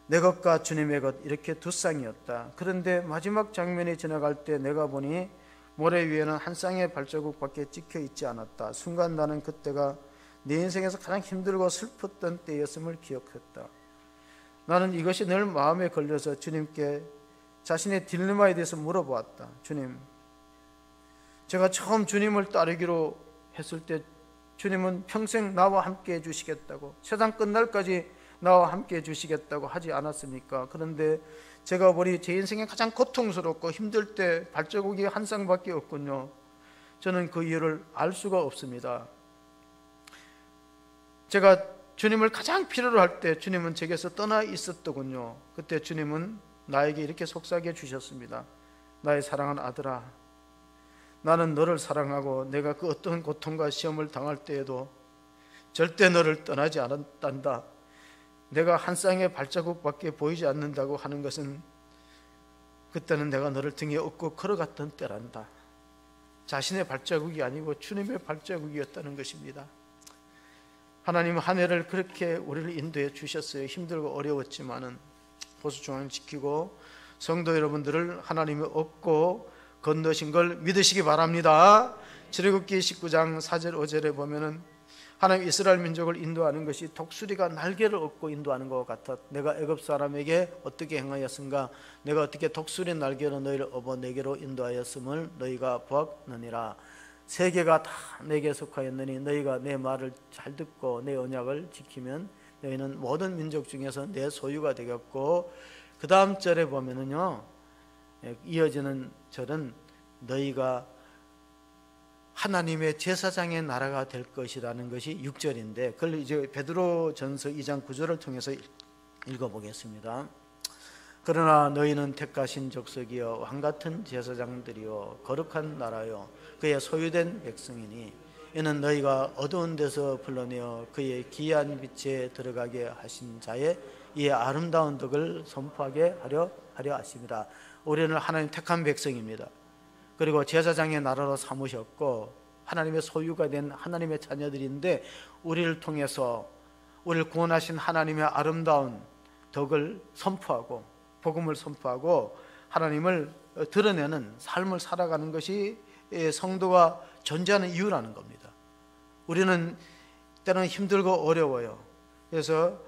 Speaker 1: 내 것과 주님의 것, 이렇게 두 쌍이었다. 그런데 마지막 장면이 지나갈 때 내가 보니 모래 위에는 한 쌍의 발자국밖에 찍혀 있지 않았다. 순간 나는 그때가 내 인생에서 가장 힘들고 슬펐던 때였음을 기억했다. 나는 이것이 늘 마음에 걸려서 주님께 자신의 딜레마에 대해서 물어보았다. 주님, 제가 처음 주님을 따르기로 했을 때 주님은 평생 나와 함께 해주시겠다고, 세상 끝날까지 나와 함께 해주시겠다고 하지 않았습니까? 그런데 제가 보니 제 인생에 가장 고통스럽고 힘들 때 발자국이 한 쌍밖에 없군요. 저는 그 이유를 알 수가 없습니다. 제가 주님을 가장 필요로 할 때 주님은 제게서 떠나 있었더군요. 그때 주님은 나에게 이렇게 속삭여 주셨습니다. 나의 사랑하는 아들아, 나는 너를 사랑하고 내가 그 어떤 고통과 시험을 당할 때에도 절대 너를 떠나지 않았단다. 내가 한 쌍의 발자국밖에 보이지 않는다고 하는 것은 그때는 내가 너를 등에 업고 걸어갔던 때란다. 자신의 발자국이 아니고 주님의 발자국이었다는 것입니다. 하나님은 한 해를 그렇게 우리를 인도해 주셨어요. 힘들고 어려웠지만은 보수중앙 지키고 성도 여러분들을 하나님이 업고 건너신 걸 믿으시기 바랍니다. 출애굽기 19장 4절 5절에 보면은 하나님 이스라엘 민족을 인도하는 것이 독수리가 날개를 얻고 인도하는 것 같아. 내가 애굽 사람에게 어떻게 행하였은가? 내가 어떻게 독수리 날개로 너희를 업어 내게로 인도하였음을 너희가 보았느니라. 세계가 다 내게 속하였느니 너희가 내 말을 잘 듣고 내 언약을 지키면 너희는 모든 민족 중에서 내 소유가 되겠고, 그 다음 절에 보면은요, 이어지는 절은 너희가 하나님의 제사장의 나라가 될 것이라는 것이 6절인데, 그걸 이제 베드로전서 2장 9절을 통해서 읽어보겠습니다. 그러나 너희는 택하신 족속이여 왕같은 제사장들이여 거룩한 나라여 그의 소유된 백성이니 이는 너희가 어두운 데서 불러내어 그의 기이한 빛에 들어가게 하신 자의 이 아름다운 덕을 선포하게 하려 하십니다. 우리는 하나님 택한 백성입니다. 그리고 제사장의 나라로 삼으셨고 하나님의 소유가 된 하나님의 자녀들인데, 우리를 통해서 우리를 구원하신 하나님의 아름다운 덕을 선포하고 복음을 선포하고 하나님을 드러내는 삶을 살아가는 것이 성도가 존재하는 이유라는 겁니다. 우리는 때로는 힘들고 어려워요. 그래서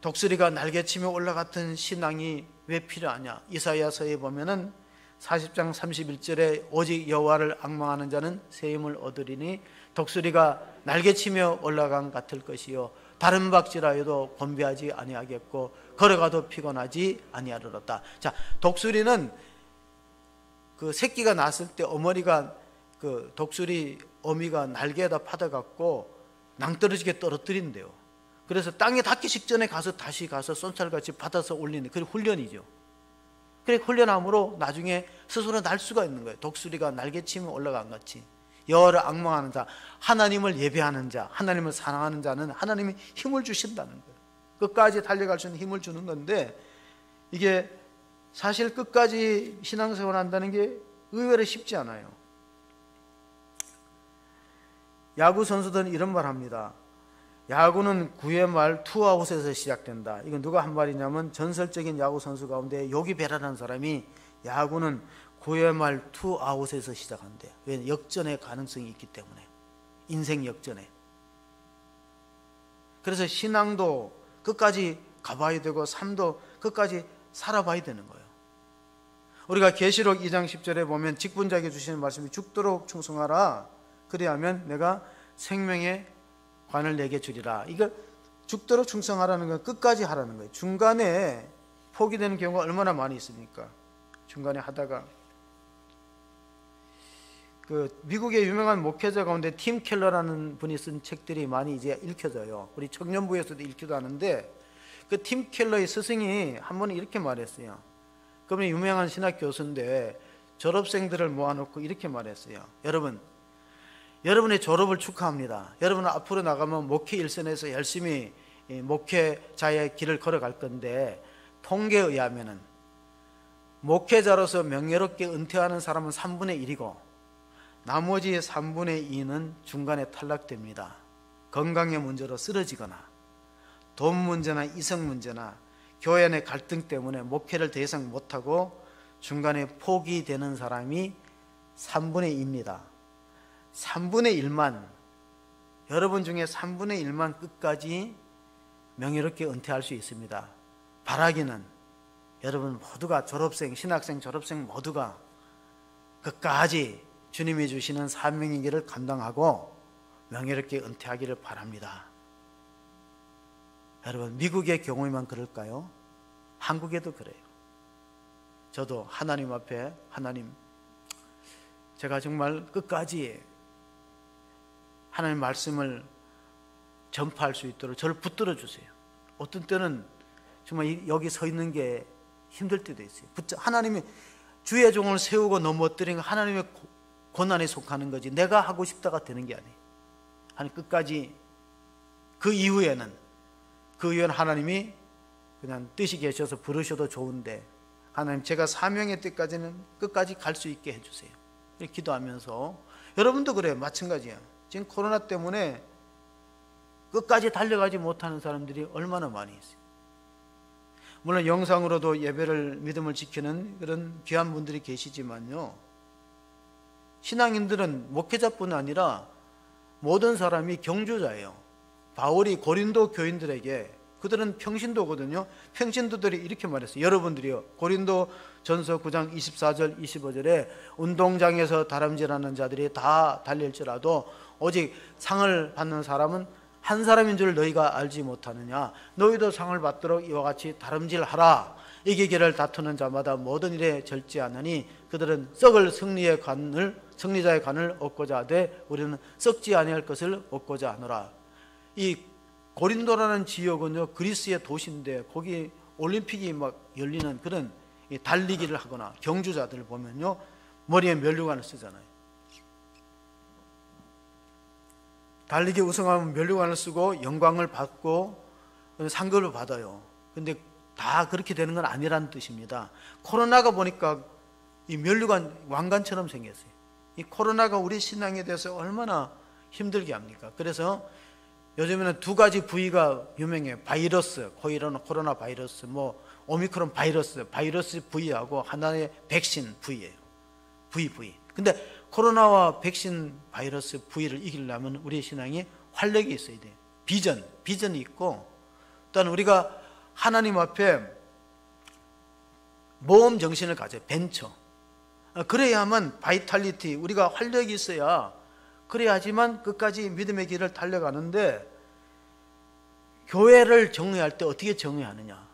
Speaker 1: 독수리가 날개치며 올라갔던 신앙이 왜 필요하냐? 이사야서에 보면은 40장 31절에 오직 여호와를 앙망하는 자는 새 힘을 얻으리니 독수리가 날개치며 올라간 같을 것이요 다른 박질하여도 곤비하지 아니하겠고 걸어가도 피곤하지 아니하리로다. 자, 독수리는 그 새끼가 났을 때 어머니가 그 독수리 어미가 날개에다 받아갖고 낭떠러지게 떨어뜨린대요. 그래서 땅에 닿기 직전에 다시 가서 쏜살같이 받아서 올리는 그게 훈련이죠. 그래 훈련함으로 나중에 스스로 날 수가 있는 거예요. 독수리가 날개치며 올라간 같이 여호와를 앙망하는 자, 하나님을 예배하는 자, 하나님을 사랑하는 자는 하나님이 힘을 주신다는 거예요. 끝까지 달려갈 수 있는 힘을 주는 건데, 이게 사실 끝까지 신앙생활 한다는 게 의외로 쉽지 않아요. 야구 선수들은 이런 말 합니다. 야구는 9회 말 투아웃에서 시작된다. 이건 누가 한 말이냐면 전설적인 야구 선수 가운데 요기 베라라는 사람이 야구는 9회 말 투아웃에서 시작한대요. 왜? 역전의 가능성이 있기 때문에. 인생 역전에. 그래서 신앙도 끝까지 가봐야 되고 삶도 끝까지 살아봐야 되는 거예요. 우리가 계시록 2장 10절에 보면 직분자에게 주시는 말씀이 죽도록 충성하라. 그리하면 내가 생명의 관을 내게 주리라. 이거 죽도록 충성하라는 건 끝까지 하라는 거예요. 중간에 포기되는 경우가 얼마나 많이 있습니까? 중간에 하다가 그 미국의 유명한 목회자 가운데 팀 켈러라는 분이 쓴 책들이 많이 이제 읽혀져요. 우리 청년부에서도 읽기도 하는데, 그 팀 켈러의 스승이 한 번은 이렇게 말했어요. 그분이 유명한 신학 교수인데 졸업생들을 모아놓고 이렇게 말했어요. 여러분의 졸업을 축하합니다. 여러분은 앞으로 나가면 목회 일선에서 열심히 목회자의 길을 걸어갈 건데, 통계에 의하면은 목회자로서 명예롭게 은퇴하는 사람은 3분의 1이고 나머지 3분의 2는 중간에 탈락됩니다. 건강의 문제로 쓰러지거나 돈 문제나 이성 문제나 교회 내 갈등 때문에 목회를 더 이상 못하고 중간에 포기되는 사람이 3분의 2입니다. 3분의 1만, 여러분 중에 3분의 1만 끝까지 명예롭게 은퇴할 수 있습니다. 바라기는 여러분 모두가 졸업생, 신학생, 졸업생 모두가 끝까지 주님이 주시는 사명의 길을 감당하고 명예롭게 은퇴하기를 바랍니다. 여러분, 미국의 경우에만 그럴까요? 한국에도 그래요. 저도 하나님 앞에, 하나님, 제가 정말 끝까지 하나님 말씀을 전파할 수 있도록 저를 붙들어 주세요. 어떤 때는 정말 여기 서 있는 게 힘들 때도 있어요. 하나님이 주의 종을 세우고 넘어뜨리는 하나님의 고난에 속하는 거지 내가 하고 싶다가 되는 게 아니에요. 하나님 끝까지 그 이후에는 하나님이 그냥 뜻이 계셔서 부르셔도 좋은데, 하나님 제가 사명의 때까지는 끝까지 갈 수 있게 해주세요. 이렇게 기도하면서, 여러분도 그래요. 마찬가지야. 지금 코로나 때문에 끝까지 달려가지 못하는 사람들이 얼마나 많이 있어요. 물론 영상으로도 예배를, 믿음을 지키는 그런 귀한 분들이 계시지만요, 신앙인들은 목회자뿐 아니라 모든 사람이 경주자예요. 바울이 고린도 교인들에게, 그들은 평신도거든요. 평신도들이 이렇게 말했어요. 여러분들이요, 고린도 전서 9장 24절 25절에 운동장에서 다람질하는 자들이 다 달릴지라도 오직 상을 받는 사람은 한 사람인 줄 너희가 알지 못하느냐. 너희도 상을 받도록 이와 같이 다름질하라. 이기기를 다투는 자마다 모든 일에 절제하느니 그들은 썩을 승리자의 관을 얻고자 하되 우리는 썩지 아니할 것을 얻고자 하노라. 이 고린도라는 지역은요, 그리스의 도시인데 거기 올림픽이 막 열리는 그런 달리기를 하거나 경주자들을 보면요, 머리에 면류관을 쓰잖아요. 달리기 우승하면 면류관을 쓰고 영광을 받고 상급을 받아요. 근데 다 그렇게 되는 건 아니라는 뜻입니다. 코로나가 보니까 이 면류관 왕관처럼 생겼어요. 이 코로나가 우리 신앙에 대해서 얼마나 힘들게 합니까? 그래서 요즘에는 두 가지 부위가 유명해요. 바이러스, 코로나 바이러스, 뭐 오미크론 바이러스 부위하고 하나의 백신 부위예요. 부위. 근데 코로나와 백신 바이러스 부위를 이기려면 우리의 신앙이 활력이 있어야 돼요. 비전이 있고, 또한 우리가 하나님 앞에 모험 정신을 가져요. 벤처. 그래야만 바이탈리티, 우리가 활력이 있어야, 그래야지만 끝까지 믿음의 길을 달려가는데, 교회를 정의할 때 어떻게 정의하느냐?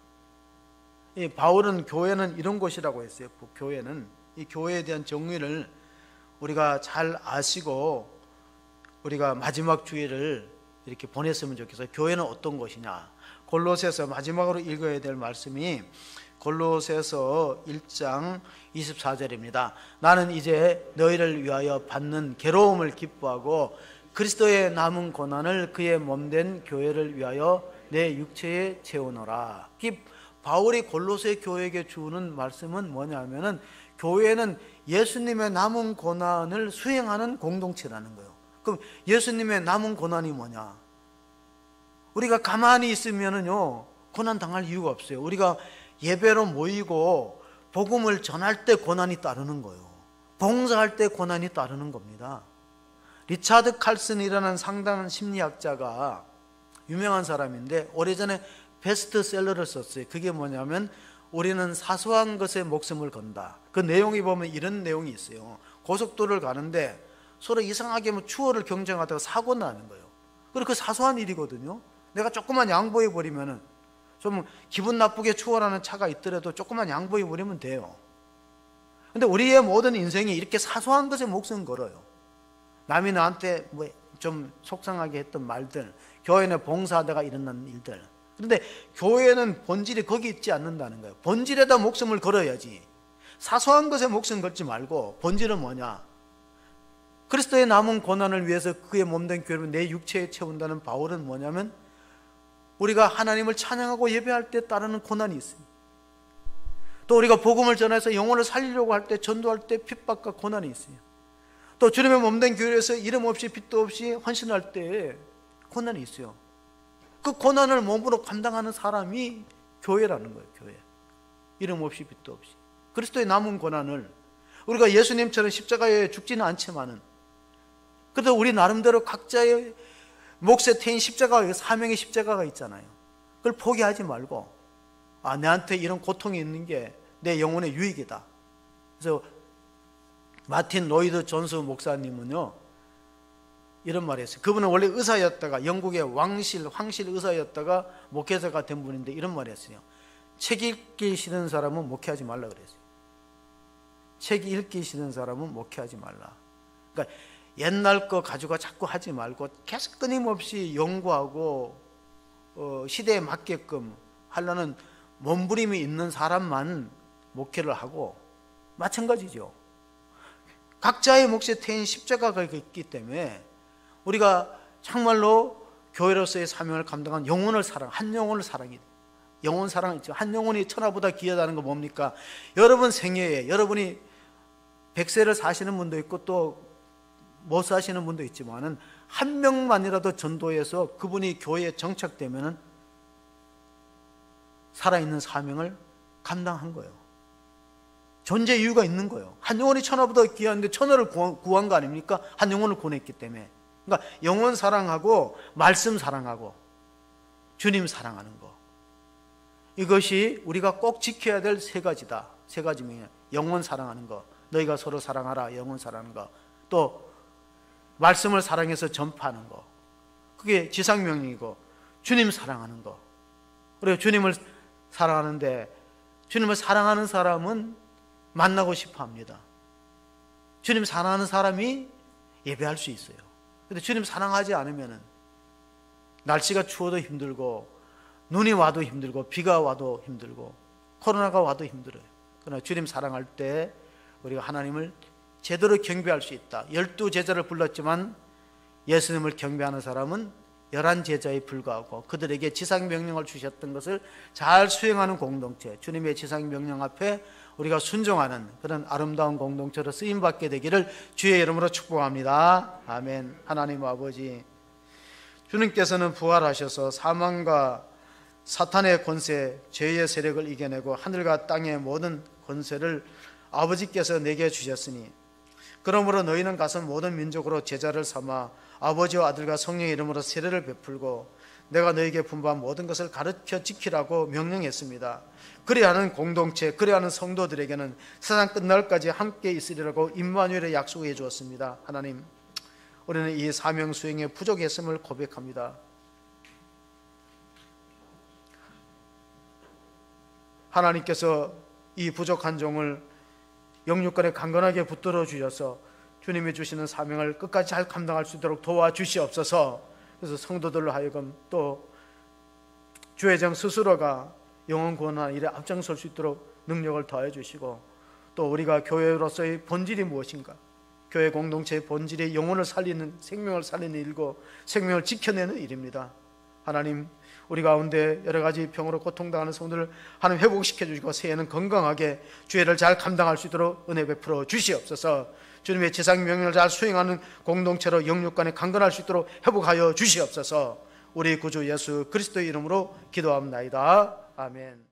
Speaker 1: 바울은 교회는 이런 곳이라고 했어요. 교회는 이 교회에 대한 정의를 우리가 잘 아시고 우리가 마지막 주일을 이렇게 보냈으면 좋겠어요. 교회는 어떤 곳이냐? 골로새서 마지막으로 읽어야 될 말씀이 골로새서 1장 24절입니다. 나는 이제 너희를 위하여 받는 괴로움을 기뻐하고 그리스도의 남은 고난을 그의 몸된 교회를 위하여 내 육체에 채우노라. 바울이 골로새 교회에게 주는 말씀은 뭐냐면은 교회는 예수님의 남은 고난을 수행하는 공동체라는 거예요. 그럼 예수님의 남은 고난이 뭐냐? 우리가 가만히 있으면은요, 고난 당할 이유가 없어요. 우리가 예배로 모이고 복음을 전할 때 고난이 따르는 거예요. 봉사할 때 고난이 따르는 겁니다. 리차드 칼슨이라는 상당한 심리학자가 유명한 사람인데 오래전에 베스트셀러를 썼어요. 그게 뭐냐면 우리는 사소한 것에 목숨을 건다. 그 내용이 보면 이런 내용이 있어요. 고속도로를 가는데 서로 이상하게 추월을 경쟁하다가 사고 나는 거예요. 그리고 그 사소한 일이거든요. 내가 조금만 양보해 버리면은, 좀 기분 나쁘게 추월하는 차가 있더라도 조금만 양보해 버리면 돼요. 근데 우리의 모든 인생이 이렇게 사소한 것에 목숨 걸어요. 남이 나한테 뭐 좀 속상하게 했던 말들, 교회 내 봉사하다가 일어난 일들. 그런데 교회는 본질이 거기 있지 않는다는 거예요. 본질에다 목숨을 걸어야지. 사소한 것에 목숨 걸지 말고 본질은 뭐냐? 그리스도의 남은 고난을 위해서 그의 몸된 교회를 내 육체에 채운다는 바울은 뭐냐면 우리가 하나님을 찬양하고 예배할 때 따르는 고난이 있습니다. 또 우리가 복음을 전해서 영혼을 살리려고 할 때, 전도할 때 핍박과 고난이 있어요. 또 주님의 몸된 교회에서 이름 없이 빚도 없이 헌신할 때 고난이 있어요. 그 고난을 몸으로 감당하는 사람이 교회라는 거예요. 교회. 이름 없이 빚도 없이 그리스도의 남은 고난을, 우리가 예수님처럼 십자가에 죽지는 않지만은 그래도 우리 나름대로 각자의 몫에 태인 십자가, 사명의 십자가가 있잖아요. 그걸 포기하지 말고, 내한테 이런 고통이 있는 게 내 영혼의 유익이다. 그래서 마틴 로이드 존스 목사님은요, 이런 말을 했어요. 그분은 원래 의사였다가 영국의 황실 의사였다가 목회자가 된 분인데 이런 말을 했어요. 책 읽기 싫은 사람은 목회하지 말라 그랬어요. 책 읽기 싫은 사람은 목회하지 말라. 그러니까 옛날 거 가지고 자꾸 하지 말고 계속 끊임없이 연구하고 시대에 맞게끔 하려는 몸부림이 있는 사람만 목회를 하고, 마찬가지죠. 각자의 몫에 태인 십자가가 있기 때문에 우리가 정말로 교회로서의 사명을 감당한 영혼을 사랑, 한 영혼을 사랑이, 영혼 사랑 있죠. 한 영혼이 천하보다 귀하다는 거 뭡니까? 여러분 생애에 여러분이 100세를 사시는 분도 있고 또 못 사시는 분도 있지만은 한 명만이라도 전도해서 그분이 교회에 정착되면은 살아있는 사명을 감당한 거예요. 존재 이유가 있는 거예요. 한 영혼이 천하보다 귀한데 천하를 구한 거 아닙니까? 한 영혼을 구원했기 때문에. 그러니까 영혼 사랑하고 말씀 사랑하고 주님 사랑하는 거, 이것이 우리가 꼭 지켜야 될 세 가지다. 세 가지입니다. 영혼 사랑하는 거, 너희가 서로 사랑하라, 영혼 사랑하는 거, 또 말씀을 사랑해서 전파하는 거, 그게 지상명령이고, 주님 사랑하는 거. 그리고 주님을 사랑하는데, 주님을 사랑하는 사람은 만나고 싶어 합니다. 주님 사랑하는 사람이 예배할 수 있어요. 근데 주님 사랑하지 않으면은 날씨가 추워도 힘들고, 눈이 와도 힘들고, 비가 와도 힘들고, 코로나가 와도 힘들어요. 그러나 주님 사랑할 때 우리가 하나님을 제대로 경배할 수 있다. 12 제자를 불렀지만 예수님을 경배하는 사람은 제자에 불과하고 그들에게 지상명령을 주셨던 것을 잘 수행하는 공동체, 주님의 지상명령 앞에 우리가 순종하는 그런 아름다운 공동체로 쓰임받게 되기를 주의 이름으로 축복합니다. 아멘. 하나님 아버지, 주님께서는 부활하셔서 사망과 사탄의 권세, 죄의 세력을 이겨내고 하늘과 땅의 모든 권세를 아버지께서 내게 주셨으니 그러므로 너희는 가서 모든 민족으로 제자를 삼아 아버지와 아들과 성령의 이름으로 세례를 베풀고 내가 너희에게 분부한 모든 것을 가르쳐 지키라고 명령했습니다. 그리하는 공동체, 그리하는 성도들에게는 세상 끝날까지 함께 있으리라고 임마누엘의 약속해 주었습니다. 하나님, 우리는 이 사명 수행에 부족했음을 고백합니다. 하나님께서 이 부족한 종을 영육간에 강건하게 붙들어 주셔서 주님이 주시는 사명을 끝까지 잘 감당할 수 있도록 도와주시옵소서. 그래서 성도들로 하여금 또 주의 정 스스로가 영혼 구원하는 일에 앞장설 수 있도록 능력을 더해 주시고, 또 우리가 교회로서의 본질이 무엇인가, 교회 공동체의 본질이 영혼을 살리는, 생명을 살리는 일이고 생명을 지켜내는 일입니다. 하나님, 우리 가운데 여러 가지 병으로 고통당하는 성도를 하나님 회복시켜 주시고 새해는 건강하게 주의를 잘 감당할 수 있도록 은혜 베풀어 주시옵소서. 주님의 지상 명령을 잘 수행하는 공동체로 영육간에 강건할 수 있도록 회복하여 주시옵소서. 우리 구주 예수 그리스도의 이름으로 기도합나이다. 아멘.